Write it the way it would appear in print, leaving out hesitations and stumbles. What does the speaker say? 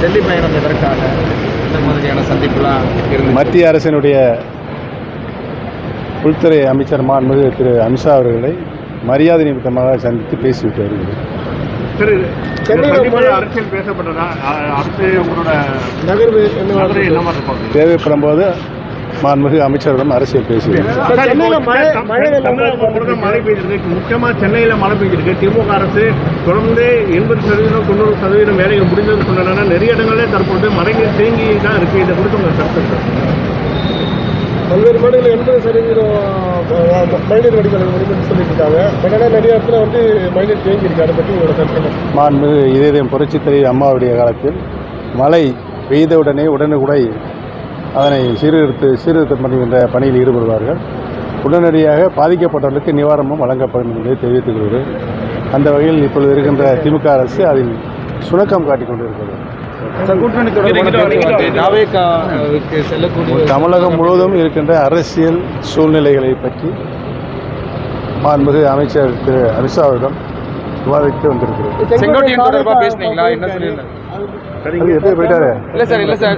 டெல்லி பயணம் எதற்காக இந்த மாதிரியான சந்திப்புலாம் இருந்து மத்திய அரசினுடைய உள்துறை அமைச்சர் மாண்புமிகு திரு அமித்ஷா அவர்களை மரியாதை நிமித்தமாக சந்தித்து பேசிவிட்டு வருகிறது. அரசியல் பேசப்பட்டதா? அரசு உங்களோட நகர்வு என்ன மாதிரி இருக்கும்? தேவைப்படும் போது மாண்புமிகு அமைச்சரிடம் அரசியல் பேசுகிறது. மழை பெய்திருக்கு, முக்கியமாக சென்னையில் மழை பெய்திருக்கு. திமுக அரசு தொடர்ந்து 80% 90% வேலைகள் முடிஞ்சது சொன்னா நிறைய இடங்களே தற்போது மழைநீர் தேங்கி தான் இருக்கு. இதை கொடுத்து உங்க கருத்து பல்வேறு மாநிலங்கள் 80% மழைநீர் வடிகால் முடிவுன்னு சொல்லிட்டு இருக்காங்க. பட் ஆனால் நிறைய இடத்துல வந்து மழைநீர் தேங்கி இருக்கு. அதை பற்றி உங்களோட கருத்து? மாண்புமிகு இதயம் புரட்சித் தலைவி அம்மாவுடைய காலத்தில் மழை பெய்தவுடனே உடனுக்குடை அதனை சீர்திருத்தம் பண்ணுகின்ற பணியில் ஈடுபடுவார்கள். உடனடியாக பாதிக்கப்பட்டவர்களுக்கு நிவாரணமும் வழங்கப்படும் என்பதை தெரிவித்துக் கொள்கிறேன். அந்த வகையில் இப்பொழுது இருக்கின்ற திமுக அரசு அதில் சுணக்கம் காட்டிக் கொண்டிருக்கிறது. தமிழகம் முழுவதும் இருக்கின்ற அரசியல் சூழ்நிலைகளை பற்றி மாண்புமிகு அமைச்சர் திரு அமித்ஷா அவரிடம் விவாதித்து வந்திருக்கிறது. செங்கோட்டையன் தொடர்பாக பேசுனீங்களா? என்ன சொல்லியிருந்தாங்க? போயிட்டாரு. இல்லை சார், இல்லை சார்,